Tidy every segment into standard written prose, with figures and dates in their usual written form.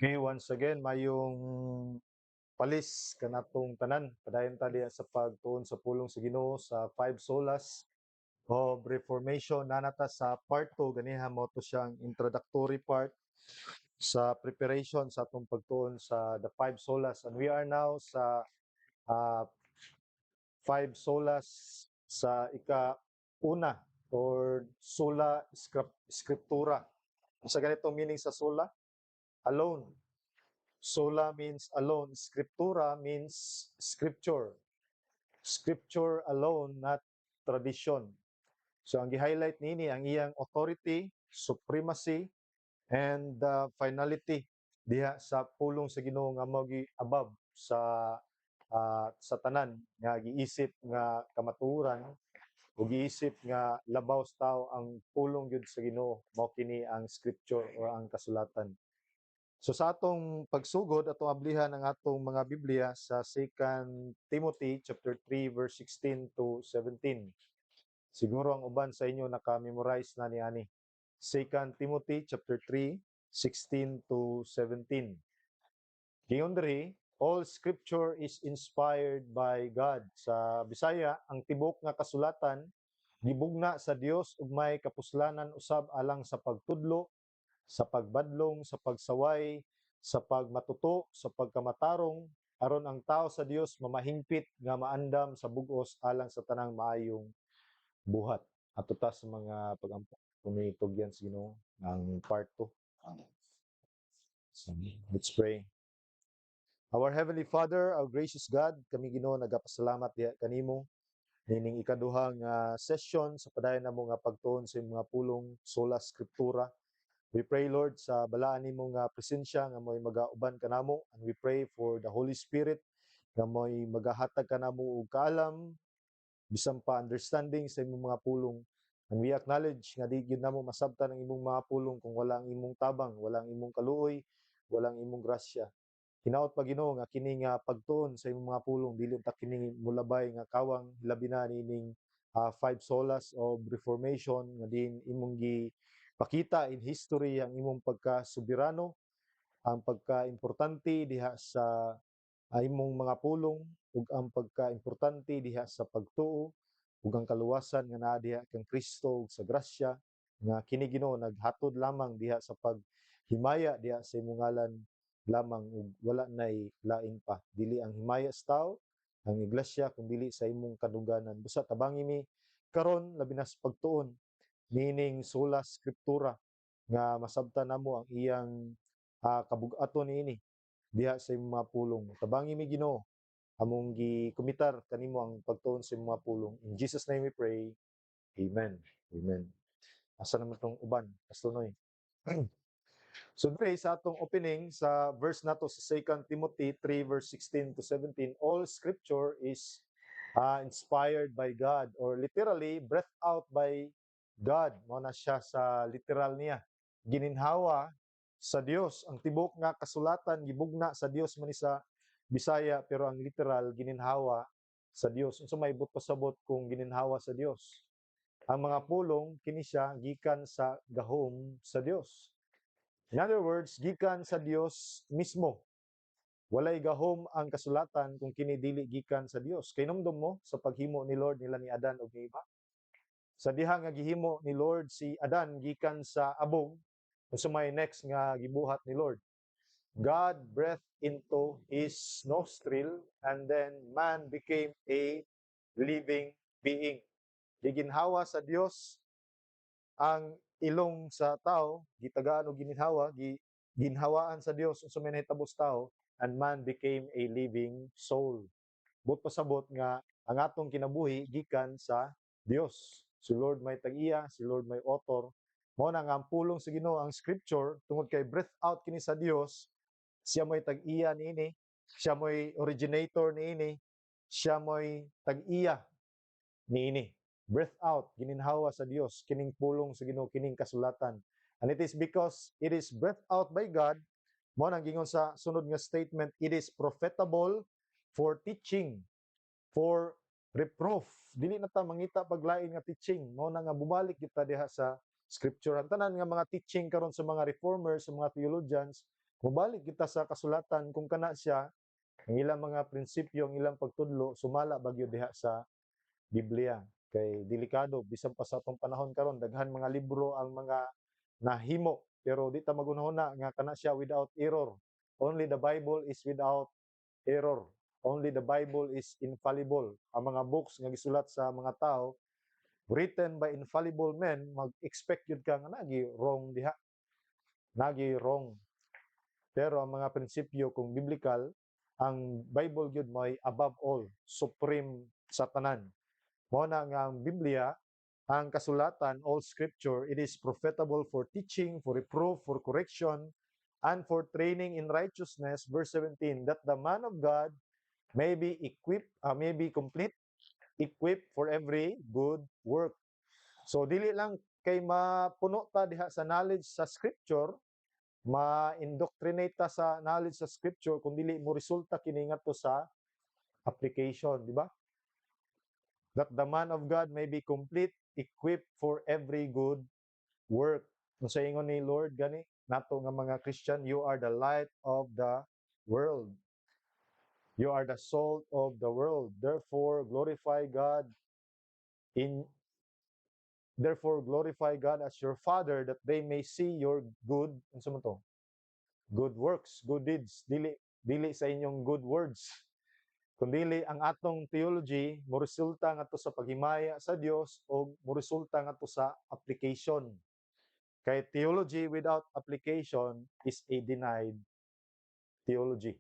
Okay, once again, mayong palis kanatong tanan. Padayon ta diya sa pagtuon sa pulong sa Ginoo sa five solas of Reformation. Nanata sa part 2, ganiha mo to siyang introductory part sa preparation sa atong pagtuon sa the five solas. And we are now sa uh, five solas sa ika-una or sola scriptura. Sa ganitong meaning sa sola, alone. Sola means alone. Scriptura means scripture. Scripture alone, not tradition. So ang gi-highlight nini ang iyang authority, supremacy, and finality diha sa pulong sa Ginoo nga mao gi above sa tanan nga giisip nga kamatuoran ug giisip nga labaw sa tao ang pulong gyud sa Ginoo mao kini ang scripture or ang kasulatan. So sa atong pagsugod atong ablihan ang atong mga Biblia sa 2 Timothy chapter 3 verse 16 to 17. Siguro ang uban sa inyo naka-memorize na niani. 2 Timothy chapter 3 16 to 17. Giyon diri, all scripture is inspired by God. Sa Bisaya, ang tibok nga kasulatan gibugna sa Dios ug may kapuslanan usab alang sa pagtudlo, sa pagbadlong, sa pagsaway, sa pagmatuto, sa pagkamatarong, aron ang tao sa Dios mamahingpit nga maandam sa bug-os alang sa tanang maayong buhat. Ato ta sa mga pagampo. Tumitugyan sa Ginoo ang part 2. Let's pray. Our Heavenly Father, our gracious God, kami Ginoo nagapasalamat diha kanimo nining ikaduhang session sa padayon namo nga pagtuon sa mga pulong sola scriptura. We pray, Lord, sa balaan nimo nga presensya nga mo'y magauban kanamo, and we pray for the Holy Spirit nga mo'y magahatag kanamo og kaalam bisan pa understanding sa imong mga pulong. And we acknowledge nga di gyud namo masabtan ang imong mga pulong kung wala ang imong tabang, wala ang imong kaluoy, wala ang imong grasya. Hinaot pa Ginoo nga kini nga pagtuon sa imong mga pulong dili ta kini mulabay nga kawang labi na nining five solas of Reformation nga din imong pakita in history ang imong pagka-soberano, ang pagka-importante diha sa imong mga pulong ug ang pagka-importante diha sa pagtuo ug ang kaluwasan nga naa diha kang Kristo ug sa grasya nga kini Ginoo naghatod lamang diha sa paghimaya diha sa imong ngalan lamang ug wala nay lain pa dili ang himaya sa tao ang iglesia kun dili sa imong kaduganan. Busa tabangi mi karon labi na sa pagtuon nining sola scriptura nga masabtan namo ang iyang kabug-aton niini diha sa imong mga pulong. Tabangi mi Ginoo among gikumitar kanimo ang pagtuon sa imong mga pulong. In Jesus name we pray. Amen. Amen. Asa naman tong uban, Pastor Noy? So today sa atong opening sa verse nato sa 2 Timothy 3 verse 16 to 17, all scripture is inspired by God or literally breathed out by God. Mao na siya sa literal niya. Gininhawa sa Dios. Ang tibok nga kasulatan gibugna sa Dios man sa Bisaya pero ang literal gininhawa sa Dios. Unsa may but pasabot kung gininhawa sa Dios? Ang mga pulong kini siya gikan sa gahom sa Dios. In other words, gikan sa Dios mismo. Walay gahom ang kasulatan kung kini dili gikan sa Dios. Kay numdum mo sa paghimo ni Lord nila ni Adan ug ni Eva. Sa diha nga gihimo ni Lord si Adan gikan sa abog, unsa may next nga gibuhat ni Lord? God breathed into his nostril and then man became a living being. Giginhawa sa Dios ang ilong sa tao, gitagaan o gininhawa, ginhawaan sa Dios unsa may nahitabo sa tao, and man became a living soul. But pasabot nga ang atong kinabuhi gikan sa Dios. Si Lord may tag-iya, si Lord may author. Mao na nga ang pulong sa Ginoo ang scripture tungod kay breath out kini sa Dios. Siya mo'y tag-iya niini, siya mo'y originator niini, siya mo'y tag-iya niini. Breath out, gininhawa sa Dios, kining pulong sa Ginoo, kining kasulatan. And it is because it is breathed out by God, mo nang gingon sa sunod nga statement, it is profitable for teaching, for reproof. Dili na ta mangita paglain nga teaching, mo na nga bumalik kita diha sa scripture. Ang tanan nga mga teaching karon sa mga reformers, sa mga theologians, mubalik kita sa kasulatan kung kana siya ang ilang mga prinsipyo, ang ilang pagtudlo sumala bagyo diha sa Biblia. Kay delikado bisan pa sa atong panahon karon, daghan mga libro ang mga nahimo pero di ta magunahuna nga kana siya without error. Only the Bible is without error. Only the Bible is infallible. Ang mga books nga gisulat sa mga tao written by infallible men, mag-expect yun ka nga nagi wrong diha. Nagi wrong. Pero ang mga prinsipyo kung biblical, ang Bible gyud may above all, supreme sa tanan. Mao na nga ang Biblia, ang kasulatan, all scripture, it is profitable for teaching, for reproof, for correction, and for training in righteousness. Verse 17, that the man of God may be equipped, may be complete, equipped for every good work. So dili lang kay mapuno ta diha sa knowledge sa scripture, ma-indoctrinate ta sa knowledge sa scripture kung dili mo resulta kini ngadto sa application, di ba? That the man of God may be complete, equipped for every good work. Kung sa ingon ni Lord gani nato nga mga Christian, you are the light of the world. You are the salt of the world. Therefore glorify God as your Father, that they may see your good, unsa man to? Good works, good deeds, dili sa inyong good words. Kundili ang atong theology mo resulta ngadto sa paghimaya sa Dios o mo resulta ngadto sa application. Kay theology without application is a denied theology.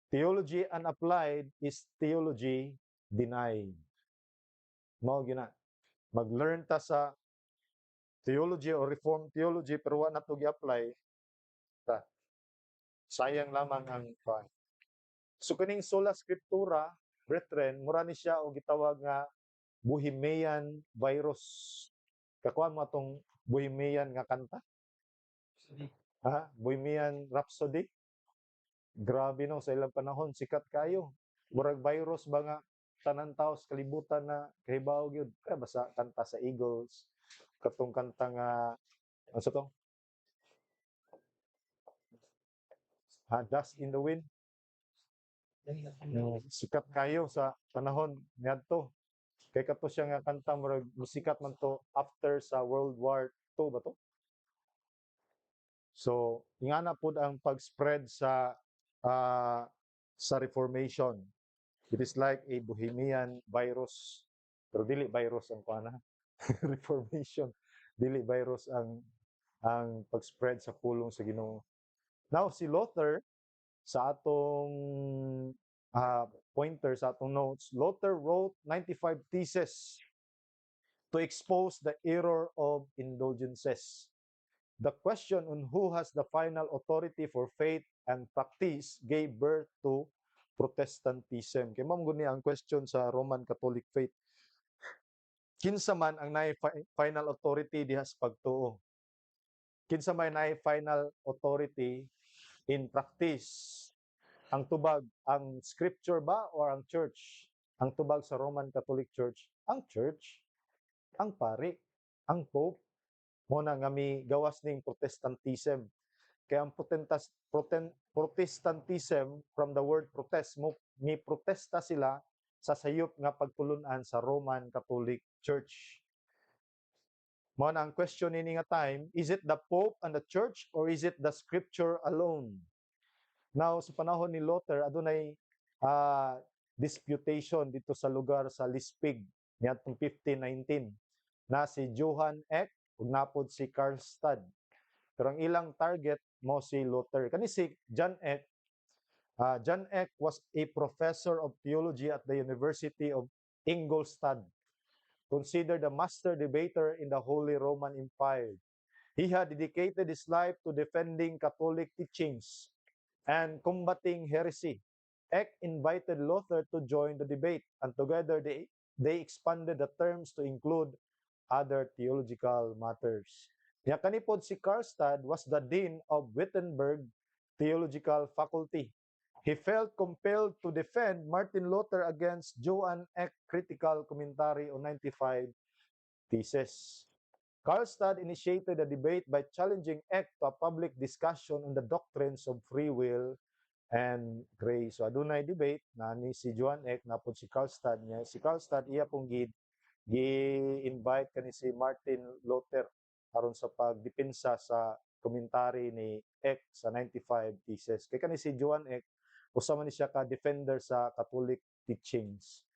Theology unapplied is theology denied. Mao gyud na. Mag-learn ta sa theology or reformed theology pero wa nato gi-apply ta. Sayang lamang ang fun. So kaning sola scriptura, brethren, mura ni siya og gitawag nga Bohemian virus. Kakuha mo atong Bohemian nga kanta? Ha? Bohemian Rhapsody? Grabe no, sa ilang panahon, sikat kayo. Murag virus ba nga tanan tao sa kalibutan na kahibaw gyud. Kaya basta kanta sa Eagles, katong kanta nga ano sa to? Dust in the Wind. Sikat kayo sa panahon niadto. Kay kato siya nga kanta murag musikat man to after sa World War II ba to? So, ingana pud ang pag-spread sa Reformation. It is like a Bohemian virus. Pero dili virus ang kuana. Reformation. Dili virus ang pag-spread sa pulong sa Ginoo. Now si Luther sa atong pointer sa atong notes, Luther wrote 95 theses to expose the error of indulgences. The question on who has the final authority for faith and practice gave birth to Protestantism. Kay mao guni ang question sa Roman Catholic faith. Kinsa man ang naay final authority diha sa pagtuo? Kinsa man naay final authority in practice? Ang tubag, ang scripture ba or ang church? Ang tubag sa Roman Catholic Church, ang church, ang pari, ang pope, mo na nga mi gawas ning Protestantism. Kaya ang Protestantism from the word protest, mi protesta sila sa sayop nga pagtulunan sa Roman Catholic Church. Mo na ang question nini nga time, is it the Pope and the Church or is it the Scripture alone? Now, sa panahon ni Luther, adunay disputation dito sa lugar sa Lispig niadtong 1519 na si Johann Eck ug napod si Karlstadt. Pero ang ilang target mo si Luther. Kani si John Eck, John Eck was a professor of theology at the University of Ingolstadt, considered a master debater in the Holy Roman Empire. He had dedicated his life to defending Catholic teachings and combating heresy. Eck invited Luther to join the debate, and together they expanded the terms to include other theological matters. Ya kanipod si Karlstad was the dean of Wittenberg Theological Faculty. He felt compelled to defend Martin Luther against Johann Eck critical commentary on 95 Theses. Karlstad initiated a debate by challenging Eck to a public discussion on the doctrines of free will and grace. So adunay debate na ni si Johann Eck na po si Karlstad niya. Si Karlstad iya pong gi-invite kani si Martin Luther aron sa pagdepensa sa komentary ni Eck sa 95 Theses. Kay kani si Johann Eck usa man ni siya ka defender sa Catholic teachings.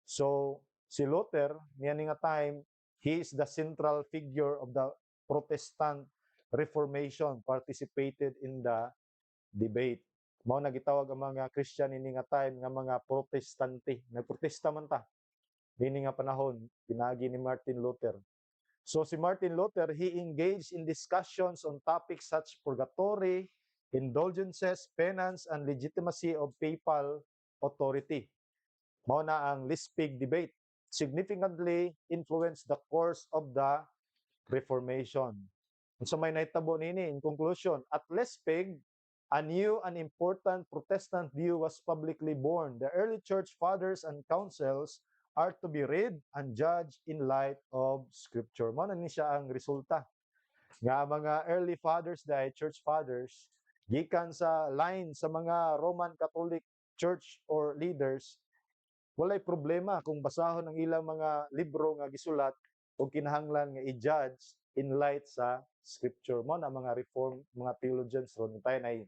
So si Luther niya ni nga time he is the central figure of the Protestant Reformation, participated in the debate. Mao nagitawag ang mga Christian ini nga time nga mga protestante. Nagprotesta man ta ini nga panahon pinagi ni Martin Luther. So si Martin Luther, he engaged in discussions on topics such purgatory, indulgences, penance, and legitimacy of papal authority. Mao na ang Lispig debate. Significantly influenced the course of the Reformation. And so may naitabo nini in conclusion, at Lispig, a new and important Protestant view was publicly born. The early church fathers and councils are to be read and judged in light of Scripture. Mao na ni siya ang resulta. Nga mga early fathers dahil church fathers, gikan sa line sa mga Roman Catholic church or leaders, walay problema kung basahon ang ilang mga libro nga gisulat o kinahanglan nga i-judge in light sa Scripture. Mo na mga reform, mga theologians ron tayo na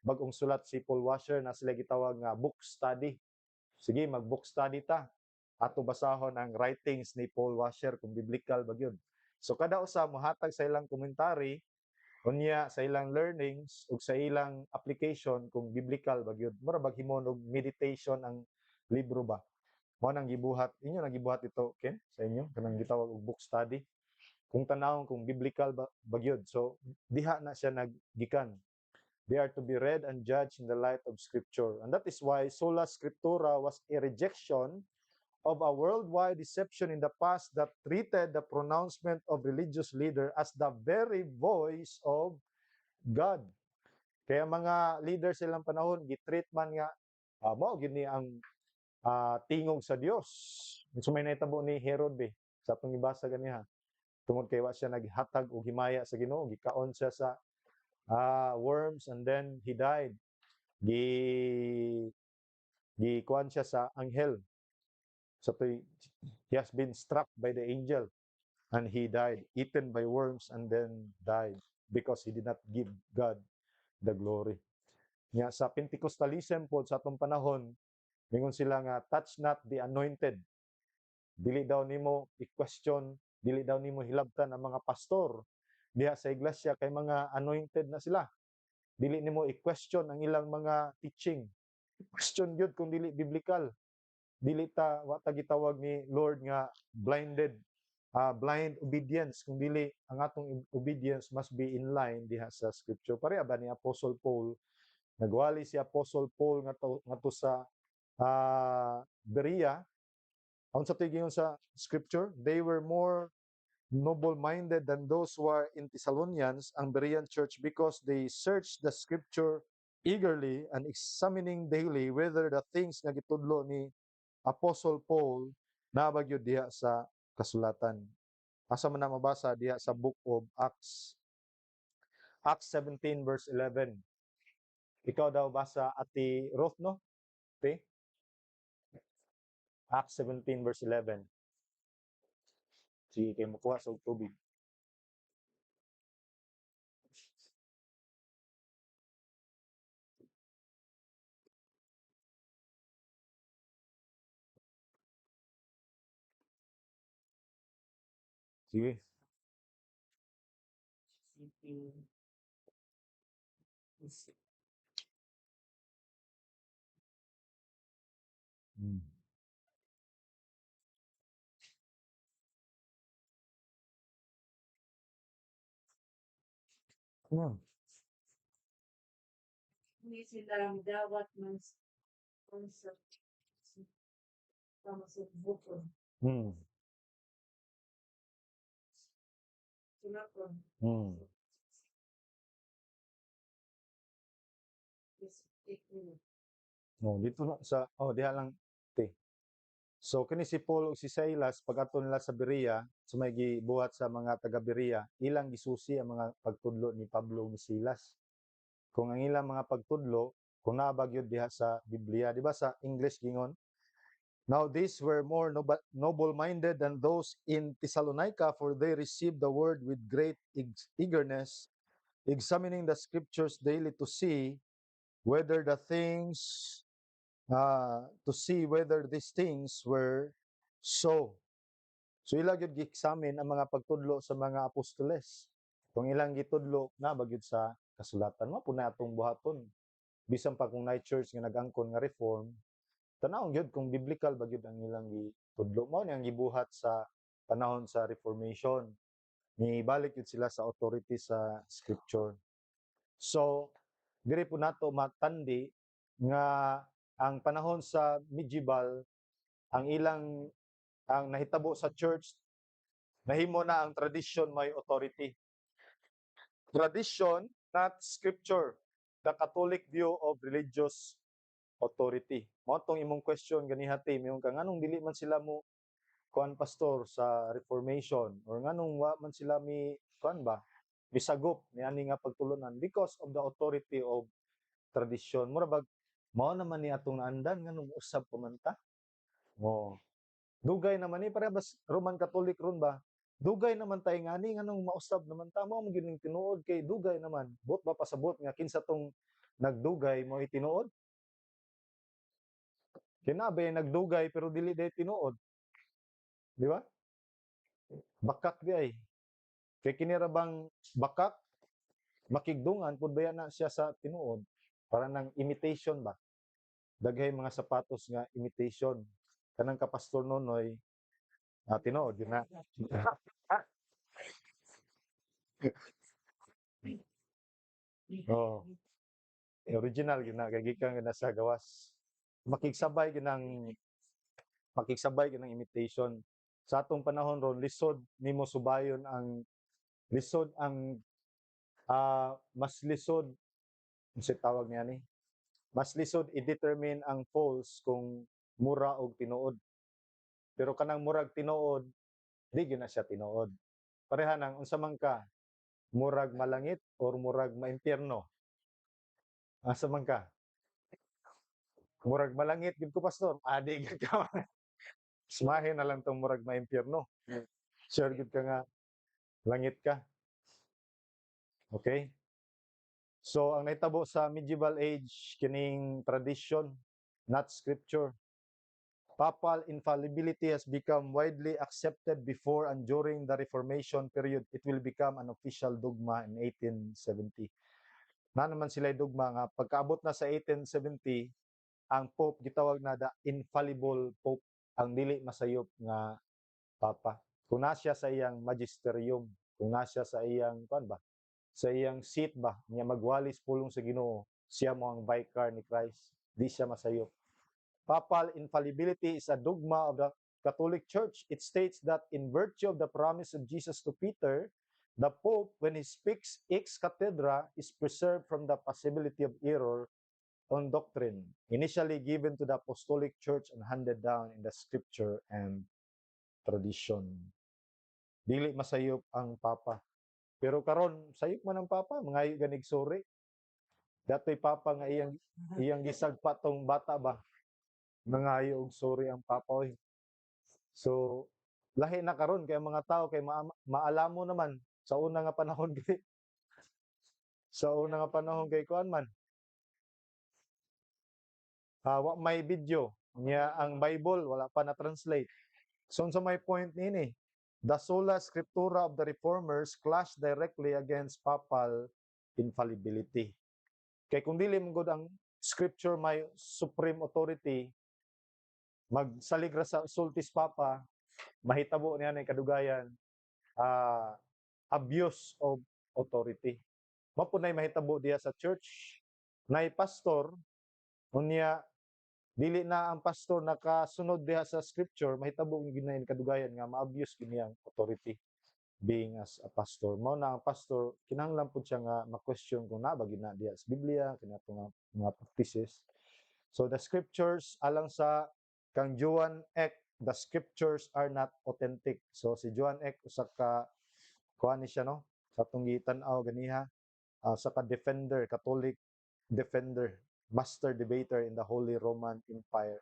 bagong sulat si Paul Washer na sila gitawag nga book study. Sige, mag-book study ta. Ato basahon ang writings ni Paul Washer kung biblical ba yun. So kada usa mohatag sa ilang commentary unya sa ilang learnings ug sa ilang application kung biblical ba yun. Mura baghimon og meditation ang libro ba. Mao nang gibuhat, inyo nang gibuhat ito, Ken, sa inyo kanang gitawag og book study. Kung tanawon kung biblical ba gyud. So diha na siya naggikan. They are to be read and judged in the light of Scripture. And that is why sola scriptura was a rejection of a worldwide deception in the past that treated the pronouncement of religious leader as the very voice of God. Kaya mga leaders silang panahon, gitreat man nga, mao gini ang tingog sa Dios. So may naitabo ni Herod sa atong ibasa ganiha. Tungod kay wa siya naghatag og himaya sa Ginoo, gikaon siya sa worms and then he died. Gikuan siya sa anghel. So he has been struck by the angel and he died, eaten by worms and then died because he did not give God the glory. Nya sa Pentecostalism po sa atong panahon, mingon sila nga touch not the anointed. Dili daw nimo i-question, dili daw nimo hilabtan ang mga pastor diha sa iglesia kay mga anointed na sila. Dili nimo i-question ang ilang mga teaching. Question gyud kung dili biblical. Dili ta wa ta gitawag ni Lord nga blind obedience, kung dili ang atong obedience must be in line diha sa Scripture. Pareha ba ni Apostle Paul? Nagwali si Apostle Paul nga to sa Berea. Ang sa tingin sa Scripture, they were more noble-minded than those who are in Thessalonians, ang Berean church, because they searched the Scripture eagerly and examining daily whether the things nga gitudlo ni Apostle Paul nabagyo diha sa kasulatan. Asa man na mabasa diha sa book of Acts. Acts 17 verse 11. Ikaw daw basa Ati Ruth, no? Okay? Acts 17 verse 11. Sige, kayo makuha sa tubig. Sige. Hmm. Hmm. Hindi sila dawat ng sponsor sa bukod. Hmm. Sunakon. Hmm. Yes, take minutes. No, dito na sa diha lang te. So kini si Paul ug si Silas pag-adto nila sa Berea, sa may gibuhat sa mga taga Berea, ilang gisusi ang mga pagtudlo ni Pablo ug ni Silas. Kung ang ilang mga pagtudlo, kung naa ba gyud diha sa Biblia, di ba sa English gingon, now these were more noble-minded than those in Thessalonica, for they received the word with great eagerness, examining the scriptures daily to see whether the things to see whether these things were so. So ila gyud gi-examine ang mga pagtudlo sa mga apostoles. Kung ilang gitudlo na bagyod sa kasulatan mo na atong buhaton. Bisan pa kung night church nga nag-angkon nga reform, tanawon gyud kung biblical ba gyud ang ilang gitudlo mo ni ang gibuhat sa panahon sa Reformation. Ni balik gyud sila sa authority sa scripture. So diri po nato matandi nga ang panahon sa medieval, ang ilang ang nahitabo sa church, nahimo na ang tradition may authority. Tradition, not scripture. The Catholic view of religious authority. Mao tong imong question ganiha te, ingon ka nganong dili man sila mo kuan pastor sa Reformation, or nganong wa man sila mi kuan ba misagop ni ani nga pagtulunan because of the authority of tradition. Mura bag mao naman ni atong naandan nganong usab pa man ta. Mo dugay naman ni parehas Roman Catholic ron ba? Dugay naman tay ngani nganong mausab naman ta mao gyud ning tinuod kay dugay naman. Buot ba pasabot nga kinsa tong nagdugay mo itinuod? Kinabe nagdugay pero dili day tinuod, di ba? Bakak di ay. Kay kini ra bang bakak makigdungan pud baya na siya sa tinuod para nang imitation ba? Daghay mga sapatos nga imitation. Kanang kapastor nonoy tinuod yun na. Oh, original gyud na kay gikan gyud na sa gawas. Makigsabay gyud ng imitation. Sa atong panahon ron lisod nimo subayon ang lisod ang mas lisod unsa tawag niya ni? Mas lisod i-determine ang false kung mura og tinuod. Pero kanang murag tinuod, di gyud na siya tinuod. Pareha nang unsa man ka, murag malangit or murag maimpyerno. Asa man ka? Murag malangit gid ko pastor. Di gyud ka. Smahe na lang tong murag maimpyerno. Sure gid ka nga langit ka. Okay? So ang nahitabo sa medieval age kining tradition, not scripture. Papal infallibility has become widely accepted before and during the Reformation period. It will become an official dogma in 1870. Na naman sila dogma nga pagkaabot na sa 1870, ang Pope gitawag na the infallible Pope, ang dili masayop nga Papa. Kung na siya sa iyang magisterium, kung na siya sa iyang ba? Sa iyang seat ba, niya magwalis pulong sa Ginoo, siya mo ang vicar ni Christ. Di siya masayop. Papal infallibility is a dogma of the Catholic Church. It states that in virtue of the promise of Jesus to Peter, the Pope, when he speaks ex cathedra, is preserved from the possibility of error on doctrine, initially given to the Apostolic Church and handed down in the scripture and tradition. Dili masayop ang Papa. Pero karon sayop man ang Papa, mangayo ganig suri. Datoy Papa nga iyang gisagpa tong bata ba? Nangayo og sorry ang Papa oy. So lahi na karon kay mga tao kay maalam mo naman sa una nga panahon kay sa una nga panahon kay kuan man. Wa may video niya ang Bible wala pa na translate. So sa my point nini, the sola scriptura of the reformers clash directly against papal infallibility. Kay kung dili mo gud ang scripture may supreme authority, magsalig ra sa sultis papa, mahitabo niya na kadugayan abuse of authority. Mapunay mahitabo diya sa church, nay pastor unya dili na ang pastor nakasunod diha sa scripture, mahitabo gid na kadugayan nga ma-abuse gid niyang authority. being as a pastor. Mao na ang pastor kinahanglan pud siya nga ma-question kung naa ba gid na diha sa Biblia kinato nga mga practices. So the scriptures alang sa kang Joan Eck, the scriptures are not authentic. So si Joan Eck usa ka kuan ni siya no, sa atong gitan-aw ganiha, usa ka defender, Catholic defender, master debater in the Holy Roman Empire.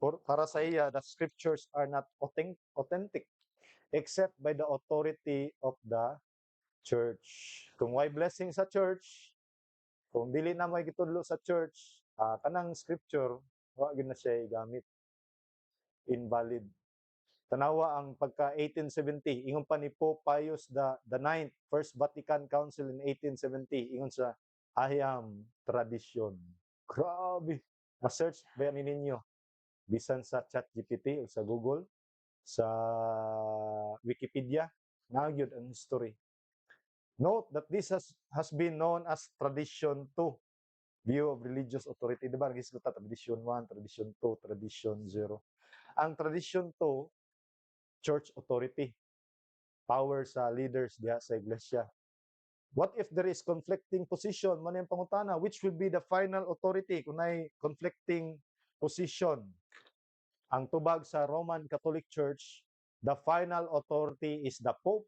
Para sa iya, the scriptures are not authentic except by the authority of the church. Kung why blessing sa church, kung dili na may gitudlo sa church, kanang scripture, wa gyud na siya gamit. Invalid. Tanawa ang pagka 1870, ingon pa ni Pope Pius the Ninth, First Vatican Council in 1870, ingon sa I am tradition. Grabe. Ma-search ba ni ninyo? Bisan sa ChatGPT o sa Google, sa Wikipedia, nagyod ang history. Note that this has been known as tradition 2, view of religious authority. Diba? Nagkisita tradition 1, tradition 2, tradition 0. Ang tradition 2, church authority, power sa leaders diha sa iglesia. What if there is conflicting position? Mano yung pangutana, which will be the final authority kung may conflicting position? Ang tubag sa Roman Catholic Church, the final authority is the Pope,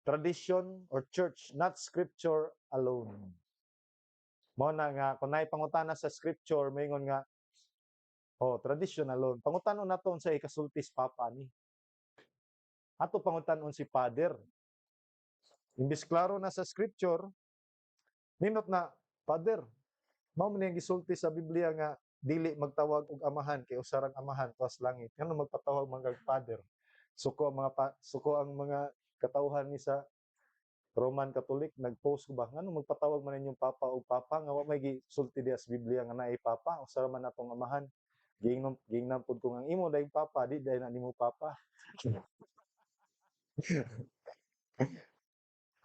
tradition, or church, not scripture alone. Mo na nga, kung may pangutana sa scripture, mayingon nga, tradition alone. Pangutanon naton sa ikasultis papa ni. Ato pangutanon si Father. Imbis klaro na sa scripture, ninot na, Father, mao man yung gisulti sa Biblia nga dili magtawag og amahan kay usarang amahan tuwas langit. Ngano magpatawag mga Father? Suko ang mga katawhan ni sa Roman Catholic nag-post ba ngano magpatawag man ninyong papa o papa nga wa may gisulti diha sa Biblia nga naay papa usara man natong amahan. Giingnan pud ko nga imo dayong papa di dayong na nimo papa.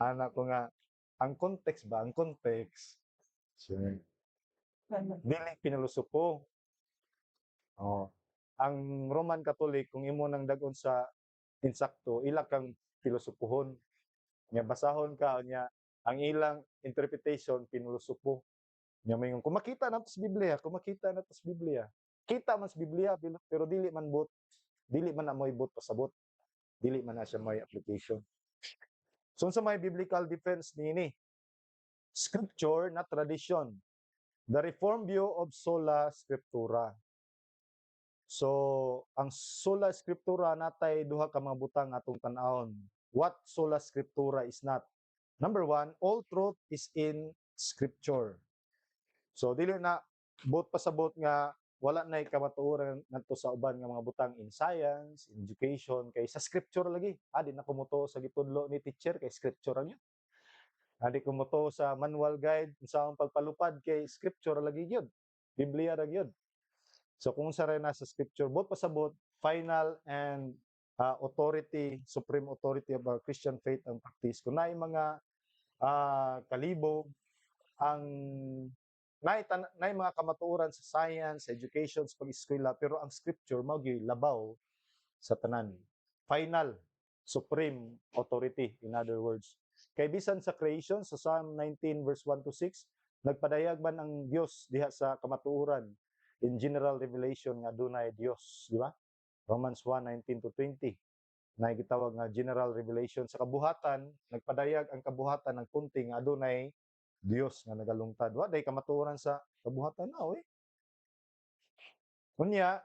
Anak ko nga ang context ba ang context. Sure. Dili pinalusupo. Oh. Ang Roman Catholic kung imo nang dag-on sa insakto ila kang pilosopohon. Nya basahon ka nya ang ilang interpretation pinulusupo. Nya mayngon kung makita nato sa Biblia, kung makita nato sa Biblia. Kita man sa Biblia pero dili man na moy but pasabot. Dili man na siya may application. So sa may biblical defense nini, scripture not tradition. The Reformed view of sola scriptura. So, ang sola scriptura natay duha ka mga butang atong tan-awon. What sola scriptura is not? Number one, all truth is in scripture. So, dili na but pasabot nga wala na kamatuoran ngadto sa uban nga mga butang in science, in education, kay sa scripture lagi. Di na kumuto sa gitudlo ni teacher kay scripture lang yun. Di kumuto sa manual guide sa pagpalupad kay scripture lagi yun. Biblia lagi yun. So kung sa rin nasa scripture, both pasabot, final and authority, supreme authority of our Christian faith and practice. Kung na mga kalibo, ang nay mga kamatuoran sa science, education, sa pag-eskwela, pero ang scripture mao gyud labaw sa tanan. Final, supreme authority, in other words. Kay bisan sa creation, sa Psalm 19 verse 1 to 6, nagpadayag man ang Dios diha sa kamatuoran in general revelation nga dunay Dios, di ba? Romans 1:19 to 20. Na gitawag nga general revelation sa kabuhatan, nagpadayag ang kabuhatan ng punting nga adunay Dios nga nagalungtad. Wa day kamatuoran sa kabuhatan na oy. Kunya,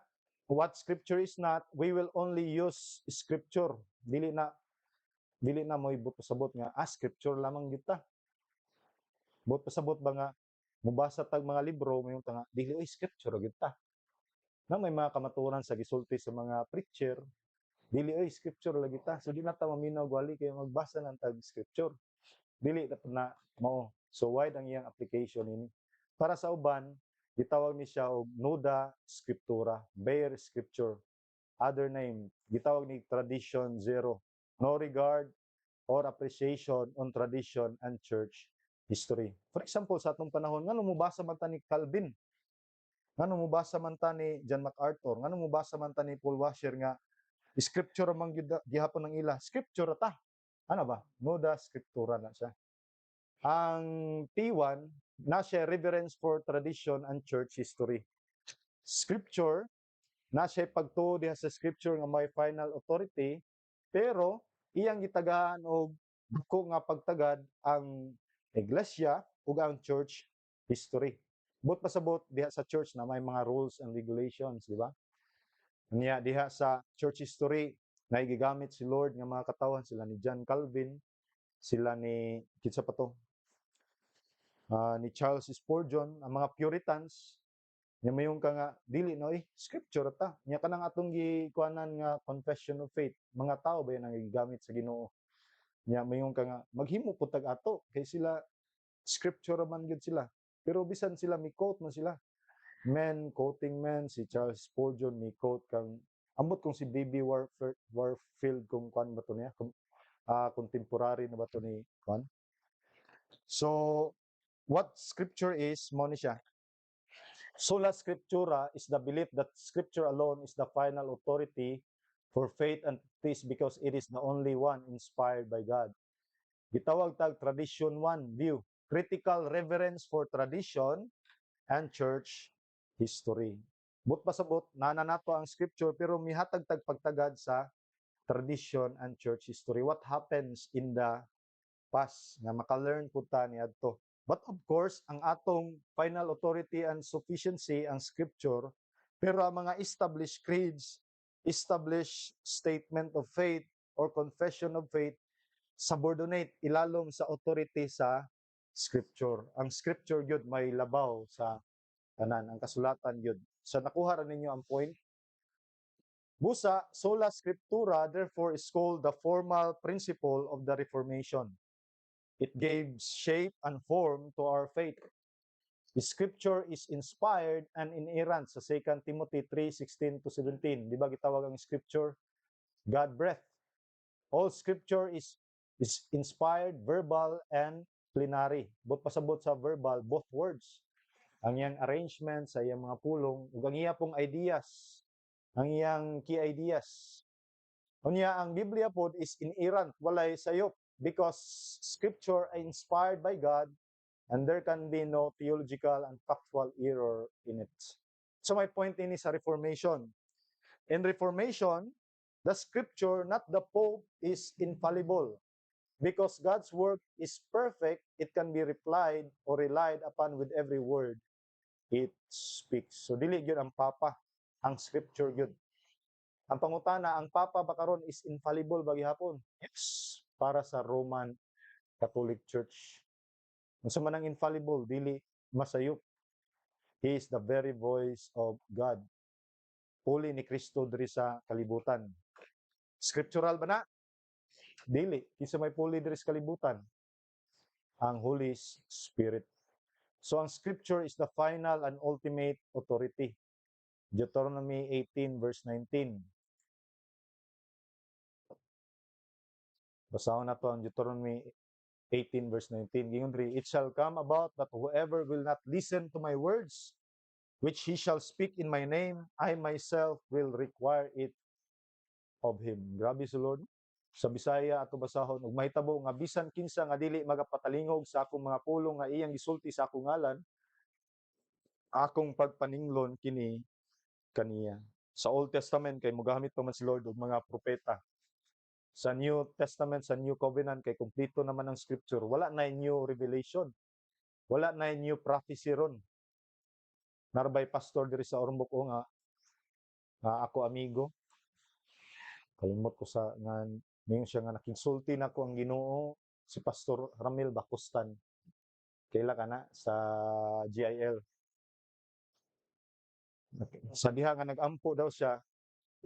what scripture is not, we will only use scripture. Dili na mo ibot pasabot nga scripture lamang gyud ta. Bot pasabot ba nga mubasa tag mga libro mayon ta nga dili oy scripture gyud ta. Na may mga kamatuoran sa gisulti sa mga preacher, dili oy scripture lagi ta. So di na ta maminaw gwali kay magbasa ng tag scripture. Dili na mao. So wide ang iyang application ini. Para sa uban, gitawag ni siya og nuda scriptura, bare scripture. Other name, gitawag ni tradition zero. No regard or appreciation on tradition and church history. For example, sa atong panahon, ngano mo basa man ta ni Calvin? Ngano mo basa man ta ni John MacArthur? Ngano mo basa man ta ni Paul Washer nga scripture man gihapon ng ila? Scripture ta. ano ba? Nuda Scriptura na siya. Ang T1 na siya reverence for tradition and church history. Scripture na siya pagtuo diha sa scripture nga may final authority, pero iyang gitagahan og dako nga pagtagad ang iglesia ug ang church history. But pasabot diha sa church na may mga rules and regulations, di ba? Niya diha sa church history na gigamit si Lord nga mga katawan, sila ni John Calvin, sila ni kinsa pa to? Ni Charles Spurgeon, ang mga Puritans, nya mayong ka nga dili no scripture ta. Nya kanang atong gikuanan nga confession of faith, mga tao ba yan ang gigamit sa Ginoo. Nya mayong ka nga maghimo pud tag ato kay sila scripture man gud sila. Pero bisan sila mi-quote man sila. Men quoting men, si Charles Spurgeon mi-quote kang ambot kung si B.B. Warfield kung kuan ba to niya, kung contemporary na ba to ni kuan. So what scripture is mo ni siya. Sola Scriptura is the belief that Scripture alone is the final authority for faith and peace because it is the only one inspired by God. Gitawag tag tradition 1 view, critical reverence for tradition and church history. But pasabot, nananato ang scripture pero mihatag tag pagtagad sa tradition and church history. What happens in the past nga maka-learn po ta niadto. But of course, ang atong final authority and sufficiency ang scripture, pero ang mga established creeds, established statement of faith or confession of faith, subordinate ilalom sa authority sa scripture. Ang scripture yun may labaw sa tanan, ang kasulatan yun. So nakuha ra ninyo ang point. Busa, sola scriptura therefore is called the formal principle of the Reformation. It gave shape and form to our faith. The scripture is inspired and inerrant sa 2 Timothy 3:16-17. Di ba gitawag ang scripture? God breath. All scripture is inspired, verbal, and plenary. Bot pasabot sa verbal, both words. Ang iyang arrangement sa iyang mga pulong, ug ang iya pong ideas, ang iyang key ideas. Unya ang Biblia pod is inerrant, walay sayop, because scripture are inspired by God and there can be no theological and factual error in it. So my point ini sa Reformation. In Reformation, the scripture, not the Pope, is infallible. Because God's work is perfect, it can be replied or relied upon with every word it speaks. So dili gyud ang Papa, ang scripture gyud. Ang pangutana, ang Papa ba karon is infallible ba gihapon? Yes, para sa Roman Catholic Church. Unsa man ang infallible, dili masayop. He is the very voice of God. Puli ni Kristo diri sa kalibutan. Scriptural ba na? Dili. Kinsa may puli diri sa kalibutan? Ang Holy Spirit. So ang scripture is the final and ultimate authority. Deuteronomy 18 verse 19. Basahon nato ang Deuteronomy 18 verse 19. Gingon diri, it shall come about that whoever will not listen to my words, which he shall speak in my name, I myself will require it of him. Grabe si Lord. Sa Bisaya ato basahon, ug mahitabo nga bisan kinsa nga dili magapatalingog sa akong mga pulong nga iyang gisulti sa akong ngalan, akong pagpaninglon kini kaniya. Sa Old Testament kay mogamit pa man si Lord og mga propeta. Sa New Testament, sa New Covenant, kay kumpleto naman ang scripture. Wala na new revelation. Wala na new prophecy ron. Narbay pastor diri sa Ormoc o nga ako amigo. Kalimot ko sa nga ngayon siya nga nakigsulti na ko ang Ginoo si Pastor Ramil Bacostan. Kaila ka na sa GIL. Sa diha nga nag-ampo daw siya,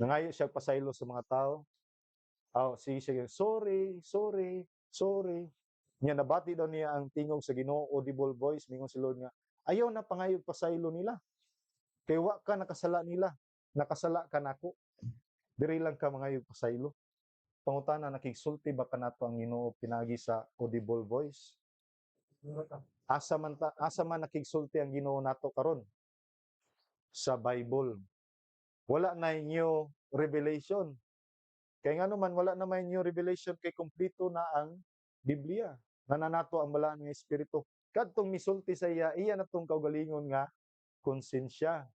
nangayo siya pasaylo sa mga tao. Sige, sorry. Nya nabati daw niya ang tingog sa Ginoo, audible voice, mingon si Lord nga, ayaw na pangayog pasaylo nila. Kay wa ka nakasala nila, nakasala ka nako. Diri lang ka mangayog pasaylo. Pangutana, nakigsulti ba kanato ang Ginoo pinagi sa audible voice? Asa man nakigsulti ang Ginoo nato karon? Sa Bible. Wala na new revelation. Kaya nga naman wala na may new revelation kay kumpleto na ang Biblia. Nananato ang balaan nga espiritu. Kadtong misulti sa iya na tong kaugalingon nga konsensya.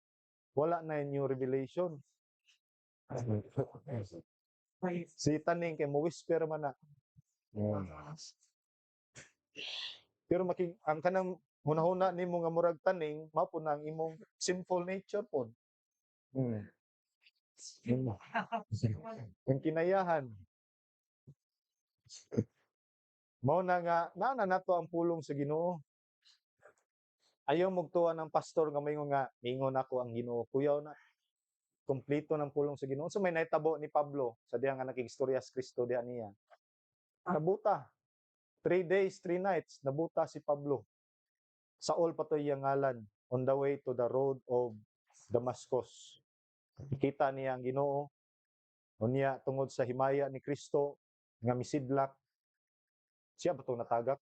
Wala na yung new revelation. Si taning kay mo whisper man na. Pero ang kanang hunahuna nimo nga murag taning mao po na ang imong sinful nature po. Ang kinayahan. Mao na nga naa nato ang pulong sa Ginoo. Ayaw mugtuan ng pastor nga moingon nga ingon ako ang Ginoo. Kuyaw na kumpleto ng pulong sa Ginoo. So may nahitabo ni Pablo sa diha nga nakigstorya sa Kristo diha niya. Nabuta. 3 days, 3 nights nabuta si Pablo. Saul pa to iyang ngalan on the way to the road of Damascus. Kita niya ang Ginoo. Unya tungod sa himaya ni Kristo nga misidlak. Siya ba itong natagak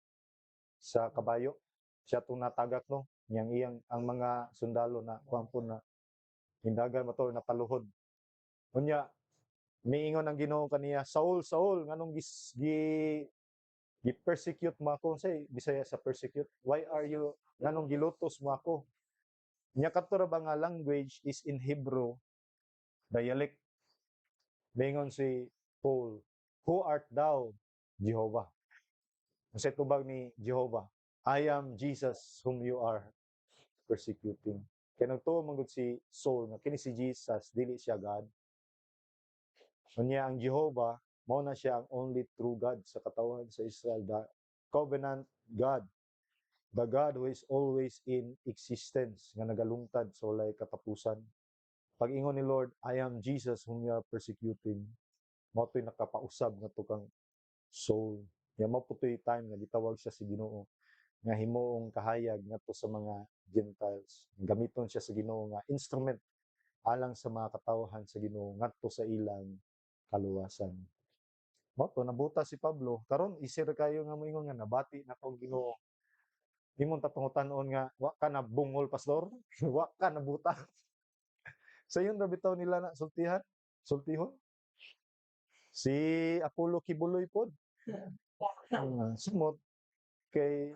sa kabayo? Siya itong natagak, no? Iyang ang mga sundalo na kuwampon na hindagan mo to na paluhod. Unya, niingon ang Ginoo kaniya, Saul, Saul, nganong gi-persecute mo ako? Say, Bisaya sa persecute. Why are you, nganong gilutos mo ako? Nya kadto ra ba nga language is in Hebrew, dialect. Ningon si Paul, who art thou, Jehovah? Kasi tubag ni Jehovah, I am Jesus whom you are persecuting. Kaya nagtuo man gud si Saul nga kini si Jesus dili siya God. Unya ang Jehovah mao na siya ang only true God sa katawan sa Israel, the covenant God, the God who is always in existence nga nagalungtad sa walay katapusan. Pag ingon ni Lord, I am Jesus whom you are persecuting, mao to'y nakapausab nga to kang Saul. Nga mao putoy time nga gitawag siya si Ginoo nga himuong kahayag ngadto sa mga Gentiles. Gamiton siya sa Ginoo nga instrument alang sa mga katawhan sa Ginoo ngadto sa ilang kaluwasan. Mao to nabuta si Pablo karon isir kayo nga moingon nga nabati na kong Ginoo. Imong tatungutan-on nga wa ka na bungol pastor, wa ka nabuta. Sa yun ra bitaw nila na sultihon. Si Apollo Kibuloy pod. Sumot kay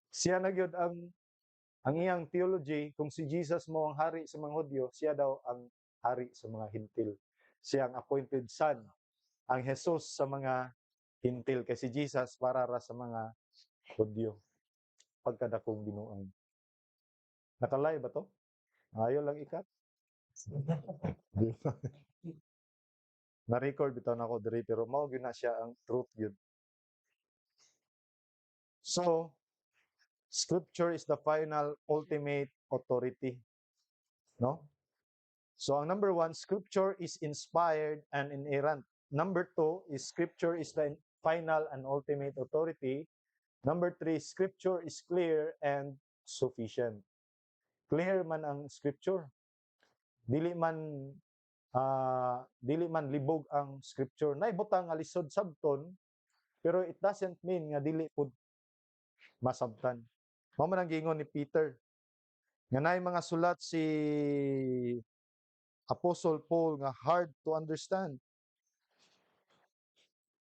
siya na gyud ang iyang theology kung si Jesus mo ang hari sa mga Hudyo, siya daw ang hari sa mga Hintil. Siya ang appointed son, ang Jesus sa mga Hintil kay si Jesus para ra sa mga Hudyo. Pagkadakong binuang. Nakalay ba to? Ayaw lang ikat. Na-record bitaw na ako diri pero mao gyud na siya ang truth gyud. So, Scripture is the final ultimate authority. No? So, ang number 1, Scripture is inspired and inerrant. Number 2 is Scripture is the final and ultimate authority. Number 3, Scripture is clear and sufficient. Clear man ang Scripture. Dili man libog ang Scripture. Naibutang nga lisod sabton, pero it doesn't mean nga dili pud masabtan. Mao man ang giingon ni Peter. Nga naay mga sulat si Apostle Paul nga hard to understand.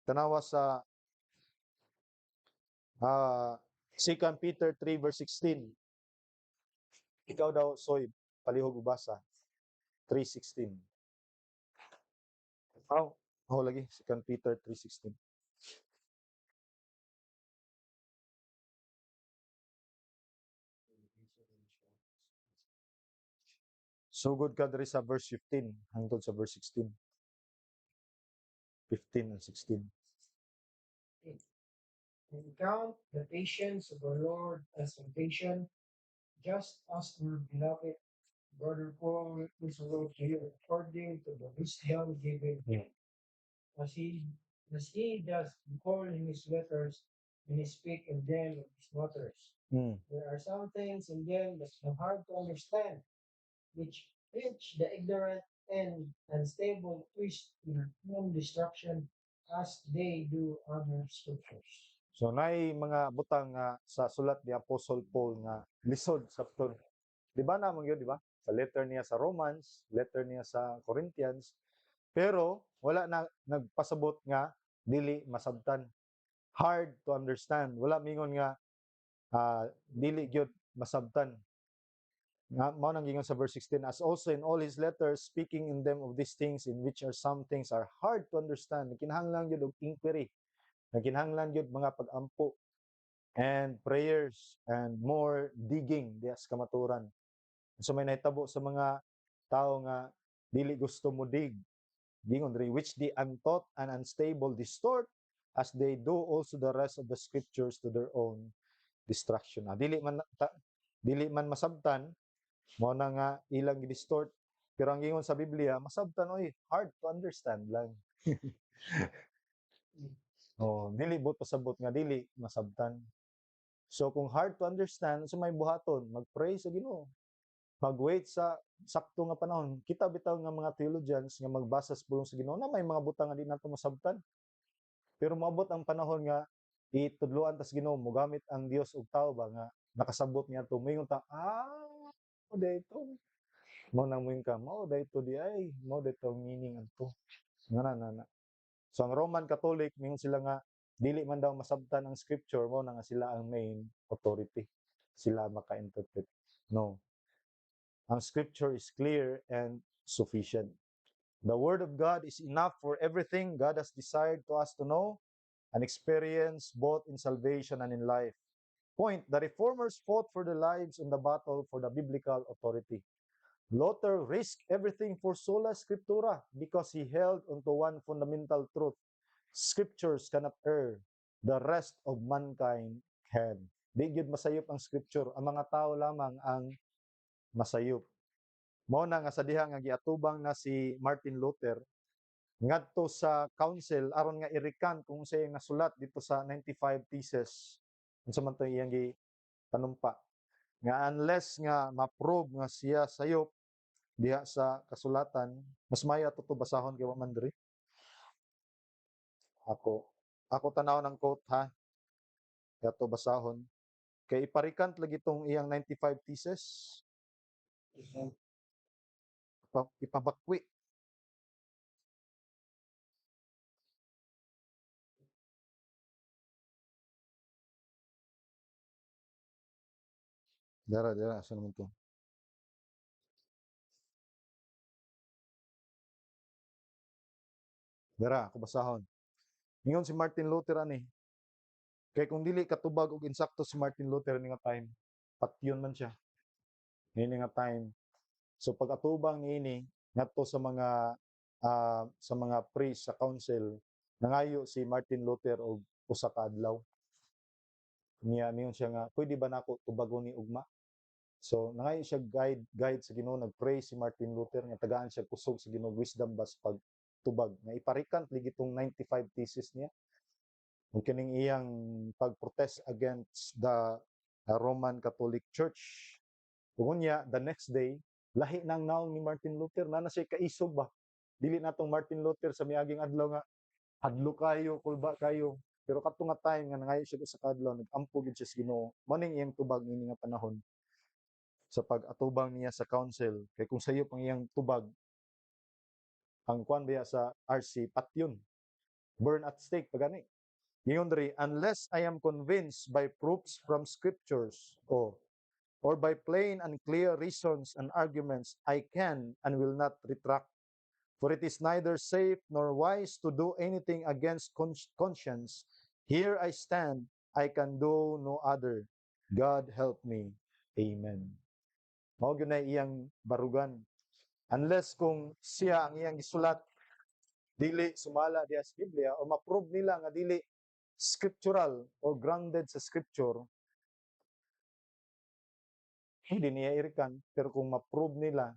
Tanawa sa 2 Peter 3 verse 16. Ikaw daw, Soy, palihog ubasa. 3:16. Lagi, 2 Peter 3:16. Sugod ka diri sa verse 15 hangtod sa verse 16. 15 and 16. And count the patience of our Lord as salvation, just as our beloved brother Paul is wrote to you according to the wisdom given him, as he does call in his letters and he speak in them of his letters. There are some things in them that are hard to understand, which the ignorant and unstable twist in human destruction as they do other scriptures. So naay mga butang nga sa sulat ni Apostle Paul nga lisod sabton. Di ba namang yun, di ba? Sa letter niya sa Romans, letter niya sa Corinthians, Pero wala na nagpasabot nga dili masabtan. Hard to understand. Wala mingon nga dili gyud masabtan. Nga mao nang gingon sa verse 16, as also in all his letters speaking in them of these things in which are some things are hard to understand. Kinahanglan gyud og inquiry. Kinahanglan gyud mga pag-ampo and prayers and more digging diya sa kamaturan. So may nahitabo sa mga tao nga dili gusto mo dig. Gingon diri, which the untaught and unstable distort as they do also the rest of the scriptures to their own destruction. Dili man masabtan mo na nga ilang gidistort, pero ang gingon sa Biblia masabtan oy, hard to understand lang. Dili but pasabot nga dili masabtan. So kung hard to understand, sa may buhaton, mag-pray sa Ginoo. Mag-wait sa sakto nga panahon. Kita bitaw nga mga theologians nga magbasa sa pulong sa Ginoo na may mga butang nga di nato masabtan. Pero moabot ang panahon nga itudloan tas Ginoo, mogamit ang Dios og tao ba nga nakasabot niya to. Moingon ta, o dayto. Mao nang moingon ka, mao dayto di ay, mao dayto ang meaning adto. Nga na. So ang Roman Catholic mingon sila nga dili man daw masabtan ang scripture, mo na nga sila ang main authority. Sila maka-interpret. No. Ang scripture is clear and sufficient. The word of God is enough for everything God has desired to us to know and experience both in salvation and in life. Point, the reformers fought for their lives in the battle for the biblical authority. Luther risked everything for sola scriptura because he held onto one fundamental truth. Scriptures cannot err. The rest of mankind can. Di gyud masayop ang scripture. Ang mga tao lamang ang masayop. Mao na nga sa diha nga giatubang na si Martin Luther ngadto sa council aron nga i-recant kung sa iyang nasulat dito sa 95 Theses. Unsa man to iyang panumpa. Nga unless nga ma-prove nga siya sayop diha sa kasulatan, mas maayo ato to basahon kay wa man diri. Ako tanaw ng quote ha. Kaya to basahon. Kay iparikant lagi tong iyang 95 Theses. Ipabakwi. Dara, asa naman to? Dara, ako basahon. Ingon si Martin Luther ani. Kay kung dili katubag og insakto si Martin Luther ni nga time, patyon man siya. Ni nga time. So pag atubang niini ngadto sa mga priest sa council, nangayo si Martin Luther og usa ka adlaw. Niyon siya nga, pwede ba nako tubagon ni ugma? So nangayo siya guide sa Ginoo, nagpray si Martin Luther nga tagaan siya kusog sa Ginoo wisdom bas pagtubag. Nga iparikant ligi tong 95 thesis niya. Ug kining iyang pag-protest against the Roman Catholic Church. Ug unya the next day, lahi nang naong ni Martin Luther, na siya kaisog ba? Dili natong Martin Luther sa miaging adlaw nga hadlo kayo, kulba kayo. Pero kadto nga time nga nangayo siya sa kadlaw, nag-ampo gid siya sa Ginoo. Mao ning iyang tubag ini nga panahon sa pag-atubang niya sa council. Kay kung sayop ang iyang tubag, ang kwan biya sa RC patyon, burn at stake pagani. Ingon diri, unless I am convinced by proofs from scriptures or by plain and clear reasons and arguments, I can and will not retract. For it is neither safe nor wise to do anything against conscience. Here I stand, I can do no other. God help me. Amen. Mao gyud na iyang barugan. Unless kung siya ang iyang gisulat dili sumala diha sa Biblia o ma-prove nila nga dili scriptural or grounded sa scripture, hindi niya irikan. Pero kung ma-prove nila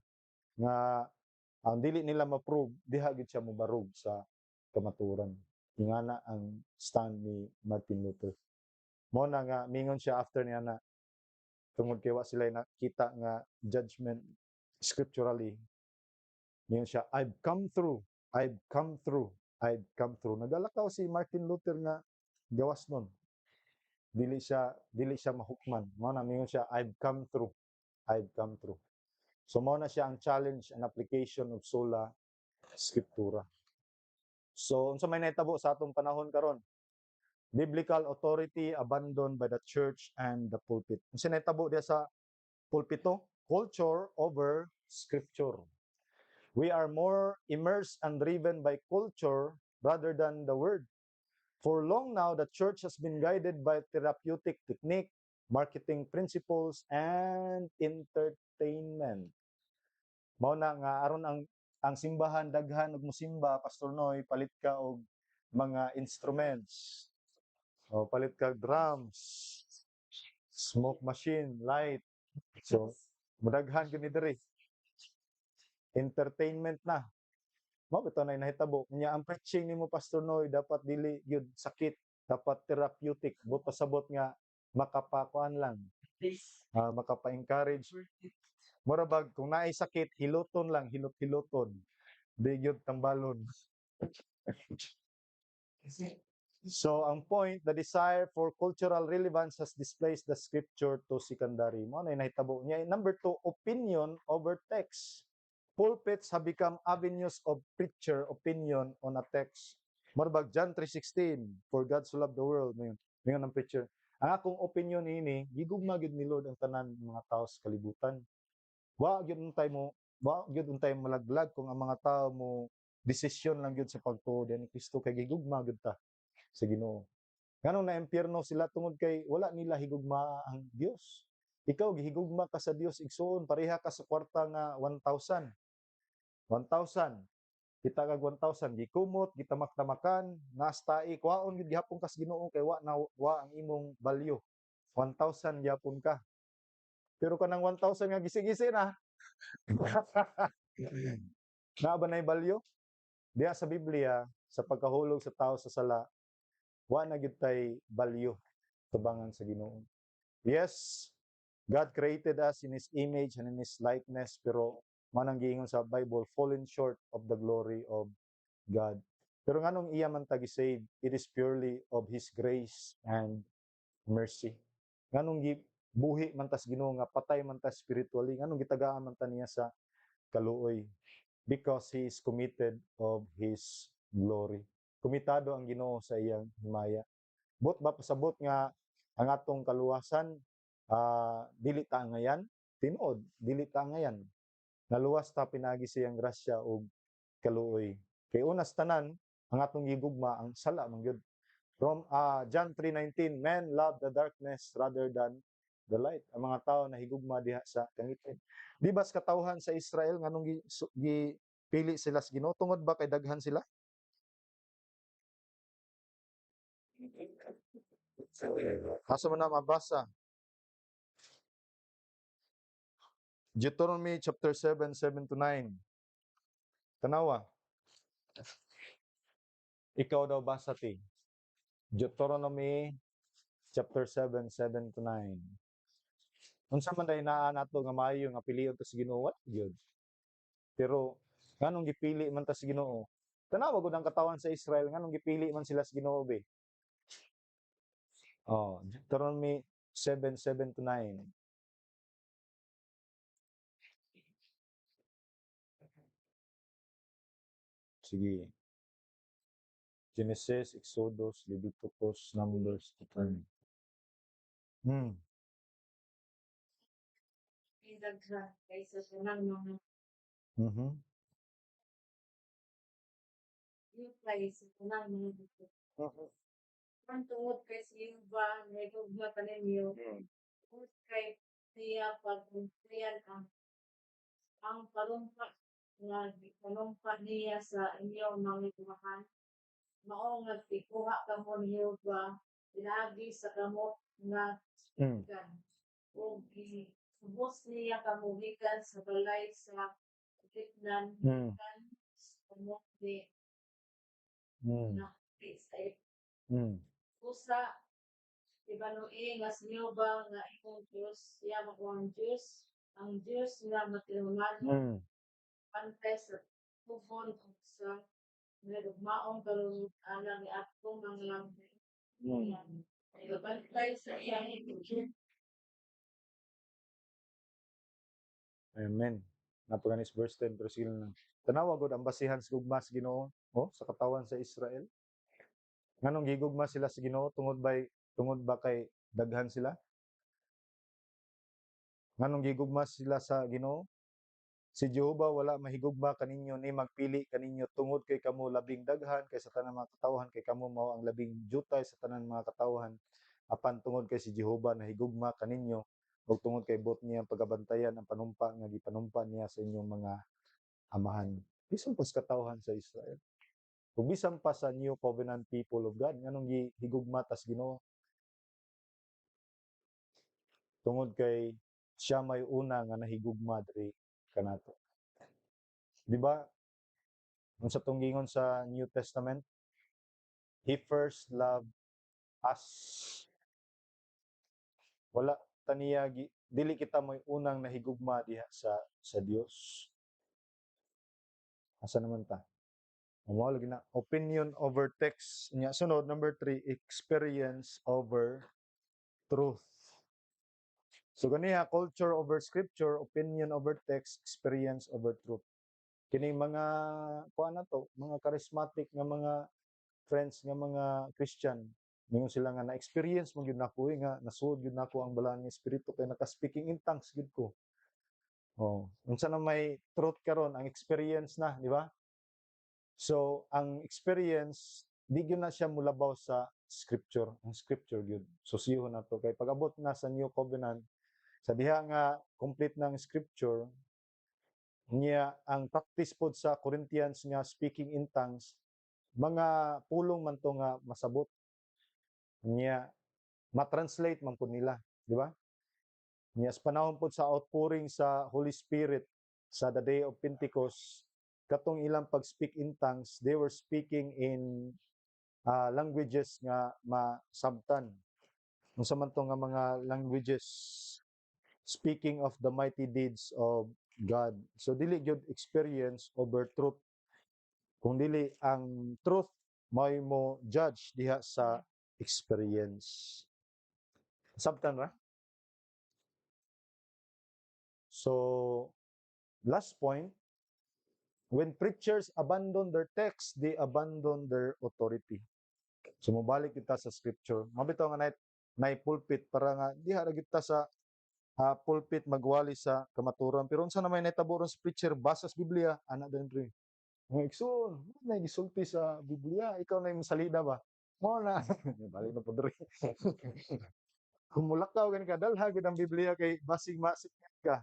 nga ang dili nila ma-prove, diha gid siya mobarog sa kamaturan. Ingana ang stand ni Martin Luther. Mo na nga mingon siya after niya na tungod kay wa sila nakita nga judgment scripturally. Mingon siya, I've come through. Nagalakaw si Martin Luther nga gawas nun. Dili siya mahukman. Mo na mingon siya, I've come through. So mo na siya ang challenge and application of sola Skriptura. So, unsa may nahitabo sa atong panahon karon? Biblical authority abandoned by the church and the pulpit. Unsa nahitabo diya sa pulpito? Culture over scripture. We are more immersed and driven by culture rather than the word. For long now, the church has been guided by therapeutic technique, marketing principles, and entertainment. Mao na nga aron ang simbahan daghan og mosimba, Pastor Noy, palit ka og mga instruments. O palit ka drums, smoke machine, light. So, mudaghan gyud ni diri. Entertainment na. Mao bitaw na nahitabo. Nya ang preaching nimo Pastor Noy dapat dili gyud sakit, dapat therapeutic. But pasabot nga makapakuan lang, makapa-encourage. Mura bag kung naay sakit, hiluton lang, hilot-hiloton. Di gyud tambalon. So ang point, the desire for cultural relevance has displaced the scripture to secondary. Mao na nahitabo niya. Number 2, opinion over text. Pulpits have become avenues of preacher opinion on a text. Marbag John 3:16, for God so loved the world. Mayon ang preacher. Ang akong opinion ini, gigugma gyud ni Lord ang tanan ng mga tao sa kalibutan. Wa gyud untay malaglag kung ang mga tao mo desisyon lang gyud sa pagtuo ni Kristo kay gigugma gyud ta sa Ginoo. Nganong na impyerno sila tungod kay wala nila higugma ang Dios. Ikaw gihigugma ka sa Dios igsoon, pareha ka sa kwarta nga 1,000. 1,000. Kita kag 1,000 gikumot, gitamak-tamakan, nastai kwaon gid gihapon ka sa Ginoo kay wa ang imong value. 1,000 gyapon ka. Pero kanang 1,000 nga gisi-gisi na. Naa ba nay value? Diya sa Biblia, sa pagkahulog sa tao sa sala, wa na gyud tay value tubangan sa Ginoo. Yes, God created us in His image and in His likeness, pero manang giingon sa Bible, fallen short of the glory of God. Pero nganong iya man ta gi-save, it is purely of His grace and mercy. Nganong buhi man tas Ginoo nga patay man ta spiritually, nganong gitagaan man ta niya sa kaluoy? Because He is committed of His glory. Komitado ang Ginoo sa iyang himaya. But ba pasabot nga ang atong kaluwasan, dili ta ngayan, tinuod, dili ta ngayan. Naluwas ta pinagi siyang grasya ug kaluoy. Kay unas tanan, ang atong gigugma ang sala man gyud. From John 3:19, men love the darkness rather than the light. Ang mga tao nahigugma diha sa kangitid. Di ba sa katawhan sa Israel nganong gipili sila sa Ginoo tungod ba kay daghan sila? Asa man na mabasa? Deuteronomy chapter 7, 7-9. Tanawa. Ikaw daw basa ti. Deuteronomy chapter 7, 7-9. Unsa man day naa nato nga maayo nga pilion ta sa Ginoo gyud. Pero nganong gipili man ta sa Ginoo? Tanawa gud ang katawan sa Israel nganong gipili man sila sa Ginoo be? Oh, Deuteronomy 7, 7-9. Sige. Genesis, Exodus, Leviticus, Numbers, Deuteronomy. Daghan kaysa sa mga Mhm. yung kaysa sa mga ang tungod kay Silva, nagugma ka ninyo, tungod kay siya pag-untriyan ang palumpa nga palumpa niya sa inyong mga tumahan. Mao nga ikuha ka mo niyo ba, pinagi sa kamot nga gan. O subos niya kamuhikan sa balay sa kitnan kan sa kamot ni na usa ibanuin nga sinyo ba nga imong Diyos, siya ang Diyos, ang Diyos nga matilungan, pantay sa tubon ug sa nagmaong kalulutan ni atong mga lambi. Pantay sa iyang Amen. Napaganis verse 10 pero sila na. Tanawa gud ang basihan sa gugma sa Ginoo, sa katawan sa Israel. Nganong gigugma sila sa Ginoo tungod ba kay daghan sila? Nganong gigugma sila sa Ginoo? Si Jehovah wala mahigugma kaninyo ni magpili kaninyo tungod kay kamo labing daghan kay sa tanang mga katawhan kay kamo mao ang labing jutay sa tanang mga katawhan apan tungod kay si Jehovah nahigugma kaninyo ug tungod kay buot niya pagabantayan ang panumpa nga gipanumpa niya sa inyong mga amahan. Bisan pa sa katawhan sa Israel. Ug bisan pa sa New Covenant people of God nganong gihigugma tas Ginoo tungod kay siya may una nga nahigugma diri kanato. Di ba? Unsa tong gingon sa New Testament? He first loved us. Wala taniya dili kita mo'y unang nahigugma diha sa Dios. Asa naman ta? Mao lagi na opinion over text. Nya sunod number 3, experience over truth. So ganiha culture over scripture, opinion over text, experience over truth. Kining mga kuan na to, mga charismatic nga mga friends nga mga Christian, mingon sila nga na-experience mo gyud nako nga nasuod gyud nako ang balaan nga espiritu kay naka-speaking in tongues gyud ko. Unsa na may truth karon ang experience na, di ba? So, ang experience di gyud na siya mulabaw sa scripture, ang scripture gyud. Susihon na to kay pag-abot na sa New Covenant, sa diha nga complete ng scripture, niya ang practice pod sa Corinthians nga speaking in tongues mga pulong man to nga masabot niya ma-translate man pud nila, di ba? Niya sa panahon pod sa outpouring sa Holy Spirit sa the day of Pentecost, katong ilang pag-speak in tongues, they were speaking in languages nga masabtan. Unsa man to nga mga languages speaking of the mighty deeds of God. So dili gyud experience over truth. Kung dili ang truth may mo judge diha sa experience. Sabtan ra? So, last point, when preachers abandon their text, they abandon their authority. So, mabalik kita sa scripture. Mabitaw nga na pulpit para nga diha ra kita sa pulpit magwali sa kamaturan. Pero unsa na may nahitabo ron sa preacher basa sa Biblia, ana din rin. Nga igsoon, na gisulti sa Biblia, ikaw na yung salida ba? Mo na. Balik na po diri. Kung mulakaw gani ka, dalha gid ang Biblia kay basig masipngat ka.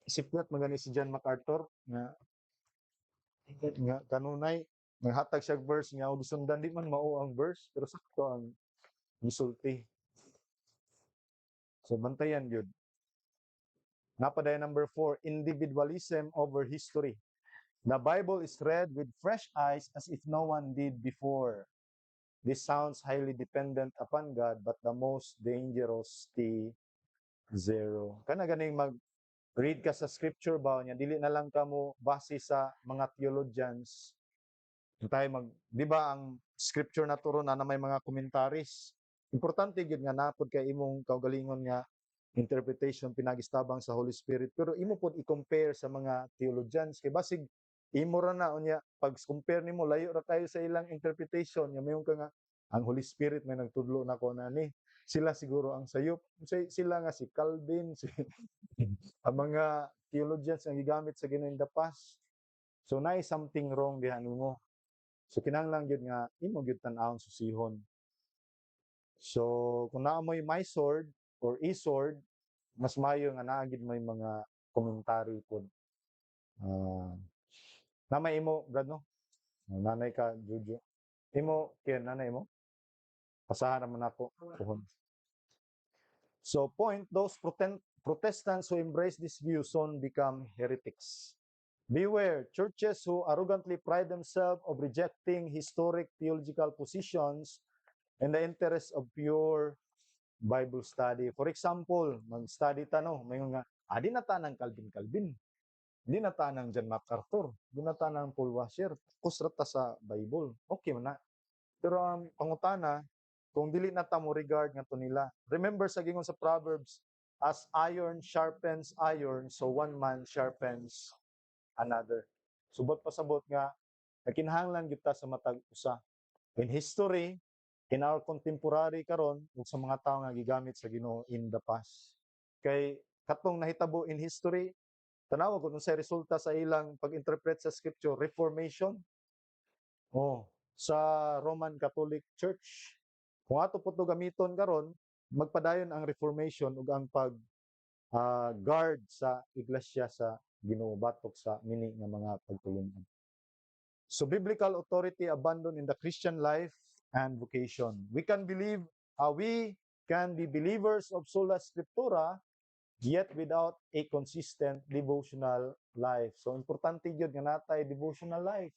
Sipngat magani si John MacArthur nga kanunay naghatag siya verse nga og sundan di man mao ang verse pero sakto ang gisulti. So bantayan gyud. Napaday number 4, individualism over history. The Bible is read with fresh eyes as if no one did before. This sounds highly dependent upon God, but the most dangerous zero. Kana ganing mag-read ka sa scripture ba niya, dili na lang ka mo base sa mga theologians. Tayo di ba ang scripture na turo na may mga commentaries. Importante gyud nga napod kay imong kaugalingon nga interpretation pinagistabang sa Holy Spirit pero imo pod i-compare sa mga theologians kay basig imo ra na unya pag compare nimo layo ra kayo sa ilang interpretation nga mayon ka nga ang Holy Spirit may nagtudlo nako na ni sila siguro ang sayop sila nga si Calvin ang mga theologians ang gigamit sa Ginoo in the past so naay something wrong diha nimo so kinahanglan gyud nga imo gyud tan-awon susihon so kung naa mo'y my sword or e-sword mas mayo nga naa gid may mga komentary pod. Namay imo brad no? Nanay ka Jojo. Imo kiyan nanay mo? Pasahan naman ako. Puhon. So point, those Protestants who embrace this view soon become heretics. Beware, churches who arrogantly pride themselves of rejecting historic theological positions in the interest of pure Bible study. For example, mag-study ta no, may nga di na ta ng Calvin, di na ta ng John MacArthur, di na ta ng Paul Washer, kusrat ta sa Bible. Okay man na. Pero ang pangutana, kung dili na ta mo regard nga to nila. Remember sa gingon sa Proverbs, As iron sharpens iron, so one man sharpens another. Subot pasabot nga nakinahanglan kita sa matag usa. In history, in our contemporary karon ug sa mga tawo nga gigamit sa Ginoo in the past. Kay katong nahitabo in history, tanaw kung unsay resulta sa ilang pag-interpret sa scripture, reformation. Oh, sa Roman Catholic Church. Kung ato po ito gamiton karon, magpadayon ang reformation ug ang pag guard sa iglesia sa Ginoo batok sa mini nga mga pagtulungan. So biblical authority abandoned in the Christian life and vocation. We can be believers of sola scriptura yet without a consistent devotional life. So importante gyud nga natay devotional life.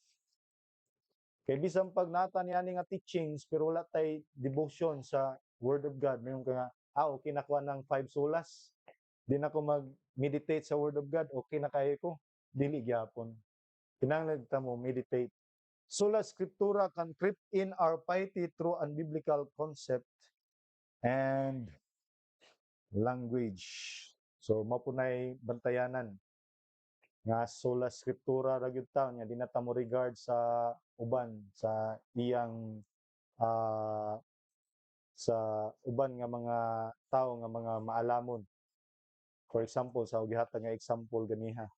Kay bisan pag nata ni ani nga teachings pero wala tay devotion sa Word of God, mayon ka nga okay na ko ng 5 solas. Di na ko mag-meditate sa Word of God, okay na kayo ko. Dili gyapon. Kinahanglan ta mo meditate. Sola Scriptura can creep in our piety through unbiblical concept and language. So mapunay bantayanan nga sola Scriptura ra gyud ta nya di na ta mo regard sa uban sa iyang sa uban nga mga tao nga mga maalamon. For example, sa gihatag nga example ganiha.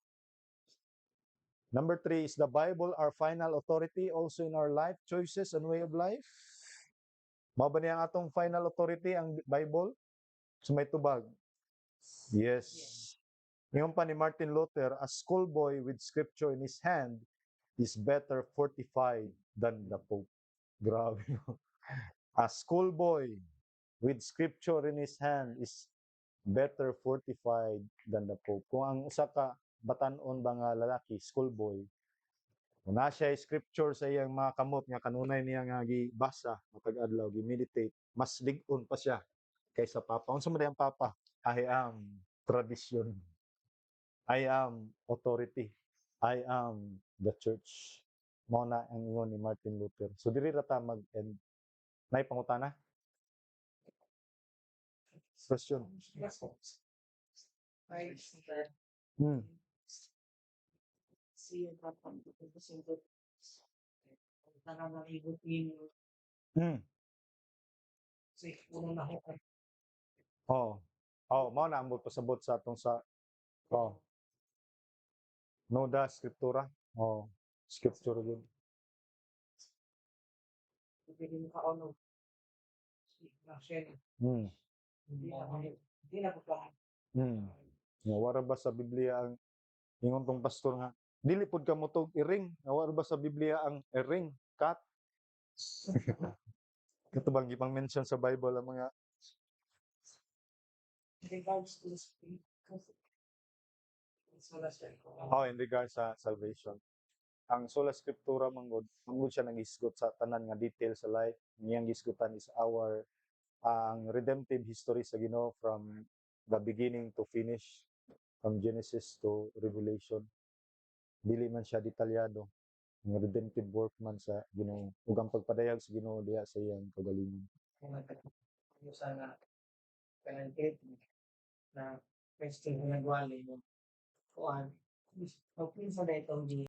Number 3, is the Bible our final authority also in our life choices and way of life? Mao ba niya ang atong final authority ang Bible? So may tubag. Yes. Ngayon pa ni Martin Luther, a schoolboy with scripture in his hand is better fortified than the Pope. Grabe. A schoolboy with scripture in his hand is better fortified than the Pope. Kung ang usa ka batan-on ba nga lalaki, schoolboy, kung na siya scripture sa iyang mga kamot nga kanunay niya nga gibasa matag adlaw gi-meditate, mas lig-on pa siya kaysa papa. Unsa man ang papa? I am tradition. I am authority. I am the church. Mao na ang ingon ni Martin Luther. So diri ra ta mag-end. Nay pangutana? Question. I that Hmm. see it happen because the single nananaligot yun Hmm. Kasi puno na ako. Oh. Oh, mao na ang pasabot sa atong sa oh. No da scriptura. Oh, scripture yun. Pwede mo ka-ano. Kasi Hmm. hindi na ko pa. Hmm. Nga wara ba sa Biblia ang ingon tong pastor nga dili pud ka motog iring. Nga wara ba sa Biblia ang iring, cat? Katubang gipang mention sa Bible ang mga Regards to the spirit. So that's right. in regards sa salvation. Ang sola scriptura manggod siya nag-isgot sa tanan nga detail sa life. Niyang gisgutan is our ang redemptive history sa Ginoo from the beginning to finish, from Genesis to Revelation. Dili man siya detalyado. Ang redemptive work man sa Ginoo. Ug ang pagpadayag sa Ginoo diha sa iyang kagalingon. Yung sana penalty na question na nagwali mo. Kuan. Pag pinsa na itong